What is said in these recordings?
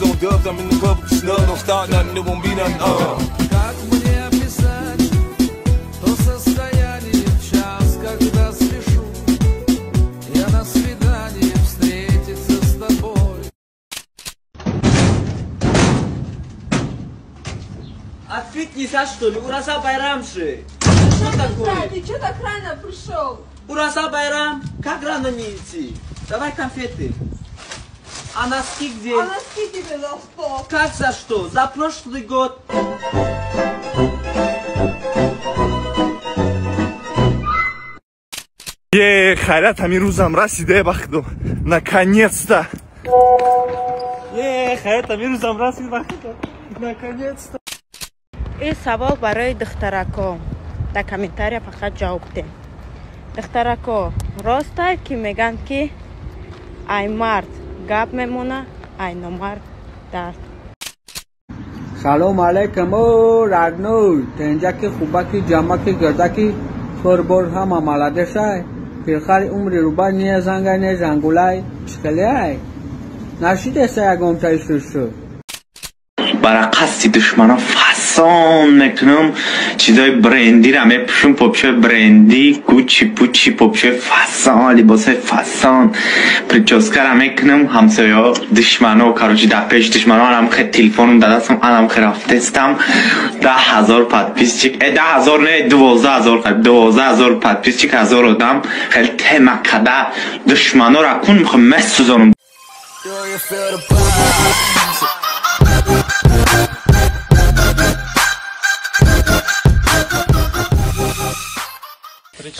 On dubs, I'm in the club with the snug. Don't start nothing, it won't be nothing. Как мне описать то состояние в час, когда спешу я на свидание встретиться с тобой? Отвлекнись, что ли? Ураса Байрам же. Что такое? Ты что так рано пришел? Ураса Байрам? Как рано не идти? Давай конфеты. А носки где? А носки тебе за что? Как за что? За прошлый год. Хайрат, амирузам расиде бахту. Наконец-то. Хайрат, амирузам расиде бахту. Наконец-то. این سوال برای دخترکو در کامنتاری فقط جواب ده. دخترکو راسته که میگن که ای مرد گپ میمونه ای نمرد درد. سلام علیکم رادنو تنجا که خوبا که جمع که گرده که فربور هم عملاده شای پیرخار عمری رو با نیه زنگه نیه زنگولای چکلی های نشیده سیگم تایشتر شد برای قصد دشمنان فسان میکنم چیزای برندی را میپوشم پاپشای برندی گوچی پوچی پاپشای فسان لباسای فسان پرچاسکه را میکنم همسایه ها دشمنان کاروچی ده پیش دشمنان هم خیلی تلفونم دادستم هم خیلی رفتستم 10,000 پدپیس چیک 10,000 نه 12,000 خیلی 12,000 پدپیس چیک 1000 آدم خیلی تمکده دشمنان را کن میخوام مسوزانم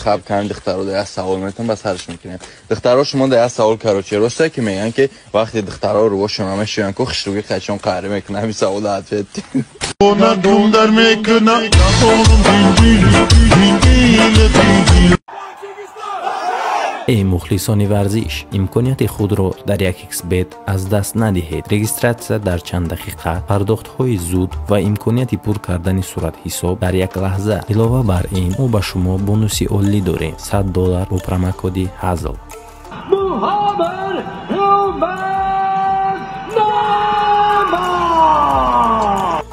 خب کردن دخترها در سوال میتونن بس هرش میکنن دخترها شما در سوال کاروچی راسته که میگن که وقتی دخترها رو باشون همه شیان که خشروگی خیچون قهره میکنن همین سوال عطفت اونا دوندر میکنن ای مخلصان ورزش امکانیت خود را در 1xBet از دست ندهید. رجیستراسیون در چند دقیقه، پرداخت های زود و امکانیت پر کردن صورت حساب در یک لحظه. علاوه بر این ما به شما بونوسی عالی داریم $100 با پروموکد هازل.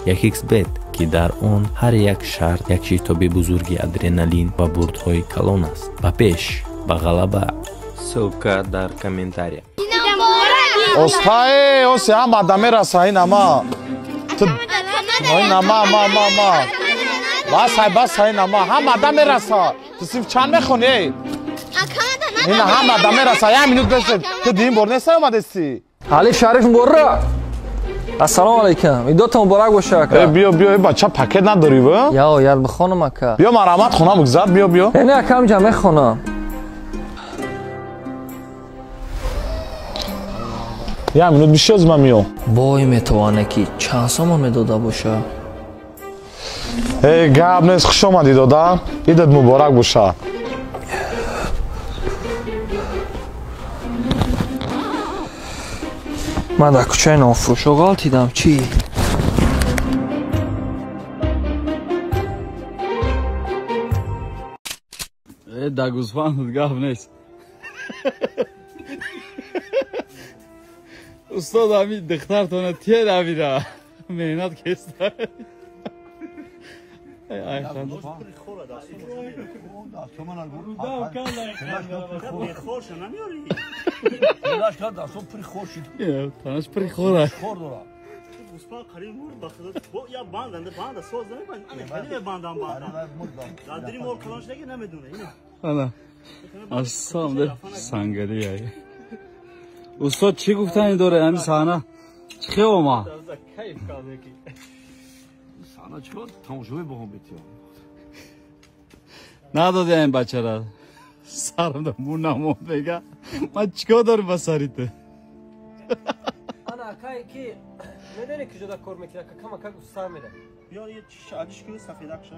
1xBet که در آن هر یک شرط یک شتاب بزرگی ادرنالین و بردهای کلان است. با پیش با غلبه. ссылка در комментарии. Остай, оси ам адаме расай нама. Ой нама ма. Басай нама. Ҳам адаме раса. Ту сиф чанд мехони? Ина ҳам адаме раса. 1 минут бесед. Ту дин бор неса омадеси? Алиф Шариф муборак. Ассалому алейкум. Идотон муборак боша ака. Биё бача пакет надори ба? Яо, яр бихонам ака. Биё марамат хона бигзад, биё. Не акам ҷа мехонам. Я минут бишёр аз ман миём. Бой метавона ки чанд сомон медода боша? Гап нест, хуш омадӣ дода. Идат муборак боша. Ман дар кӯчаи нофурӯшо ғалтидам чӣ? Дар гӯсфандат гап нест. устод ҳамин духтартона тер авида меҳнат кеста танаш прихора ассам сангари устод чӣ гуфтани дора ҳамин саҳна чӣ хеома надоди ин бачара сарамда мун намонд мега ман чикор дорим ба сари ту ана акае ки медони куҷода кор мекунад ка камака густар меда биё е адишку сафедакша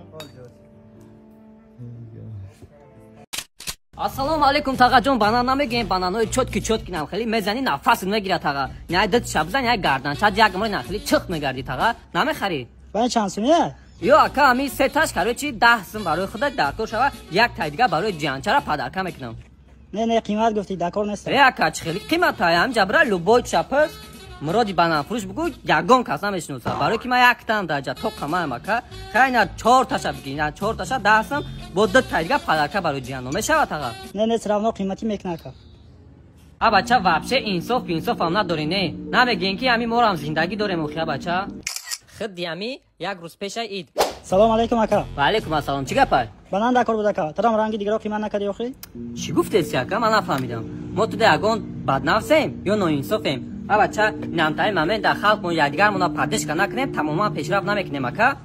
Ассалому алейкум тағаҷон банана мегем бананои чотки нам хели мезани нафас мегирад тага яй дат шабзан яй гарданча ягмой на хели чиқ мегарди тага намехари бай чанд сумия ё ака ами сеташ карочи 10 сум барои худак даркор шава як тай дига барои ҷиянчара падарка мекунам не қимат гуфти дакор нест ака чи хели қимат ай ам ҷабра любой чапас муроди бананфурӯш бугӯ ягон кас намешиносад барои ки ман яктам даҷа тоқамаем ака хайна 4 таша бигӣ 4 таша даҳсам бо 2 тайга падарка барои ҷиҳанном мешавад ака не равно қимати мекунад ака а бача вообще инсоф ам надорӣ не намегӯем ки ҳамин морам зиндагӣ дорем охия бача худди ҳами як рӯз пеша ид салом алейкум ака ваалейкум ассалом чӣ гапай бананда кор буд ака тарам ранги дигро қимат накардӣ охӣ чӣ гуфтеси ака ман нафаҳмидам мо туда ягон баднафсем ё ноинсофем а бача намтаи момент дар халқмон якдигармона паддишка накунем тамоман пешрафт намекунем ака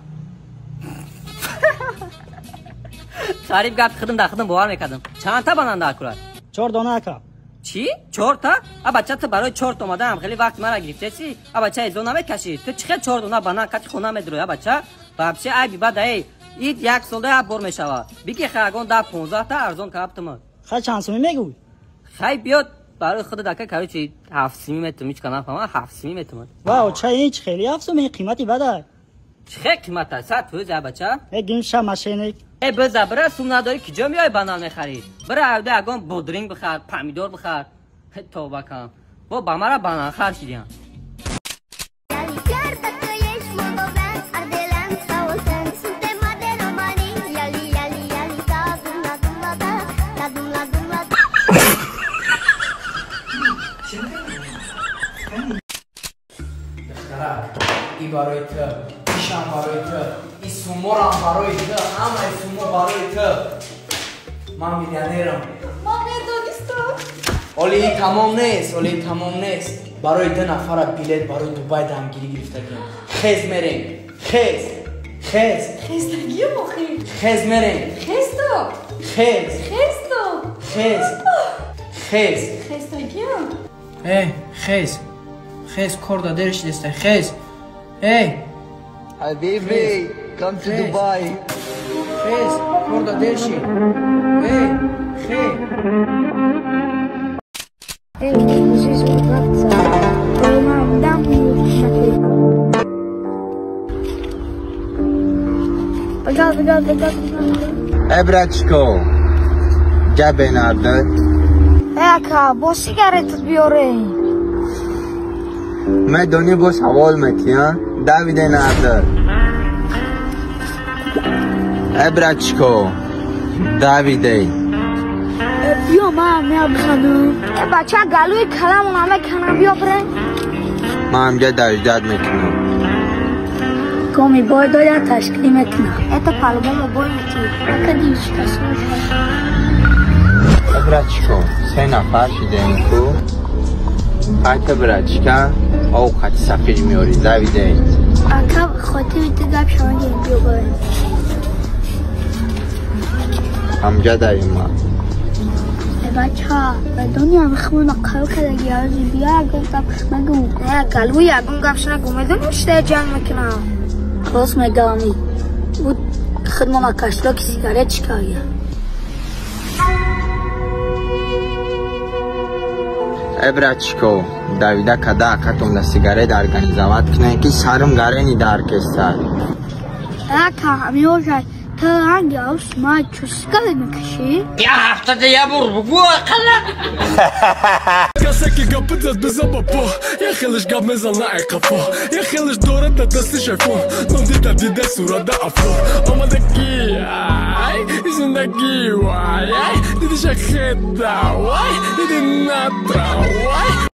қариб гапи худам дар худам бовар мекардам чандта бананда курад 4 дона ака чӣ 4 та а бача ту барои 4 та омадаам хеле вақти мара гирифтеси а бача эзон намекашӣ ту чӣ хел 4 дона банан кати хона медурӯи а бача вообще айби бадаи ид як солда як бор мешавад бики хагон да 15 та арзон каптума хай чанд сumi мегӯй хай биёд барои худат ака короче 7 метум чика нафаҳмам 7 метум вау чай ин чӣ хели 7 сumi қимати бада чӣ хел қимат аст 100 фуз а бача гин ша машиник биза бира сум надорӣ ки ҷо меои банан мехарӣ бира авда ягон бодринг бихар помидор бихар тобакам бо ба мара банан хар шидиам ای برای تو ایشم برای تو ای سومورم برای تو همه سومو برای تو من میلیونرم ما میدونستم ولی تمام نیست برای 2 نفر بلیط برای دبی دمگیری گرفته کردم خیز میریم خیزتگی مخیم خیز میریم خیزتگی خیز کرده درش دسته خیز حبیبی come to Dubai خیز کرده درشی Ebračko, gebe nerede? Aka, bo sigaret بیاره مدونی باش حوال متیان دویده nerede? Ebračko, دویده بیا من میابخنم بچه گلوی کلمون همه کنم بیا بره من همگه دجدد میکنم کمی باید یا تشکیلی میکنم ایتا پلوبامو باید اکا دیوش کسی Ebračko, سه نفر شده این کو خیلی براچکا او خیلی سفیر میاری دویده اکا خاطر بیده گب شما گیم بیا باید همگه داریم من بچه دنیا بخمون قلو کدگی آزی بیا اگه گب مگو گلوی اگه گب شنا گومدون مشته جان میکنم راست میگامی بود خدمون اکشلا که سیگارت چکایه Ebračko, Davida kada akatom da cigaret organizovat kne ki sarum gareni da orkestrar. Aka, amiyožaj, to hangi avsma çuskali mikşi? Ya haftada ya bu akala. Kasaki kapıda bize baba. Ya xiliş gap mezalna ay kafa. Ya xiliş doğru da desti şefo. Nondi da dide surada afro. Ama da ki ay, izindeki vay ay. Didi şaketa vay, didi natra vay.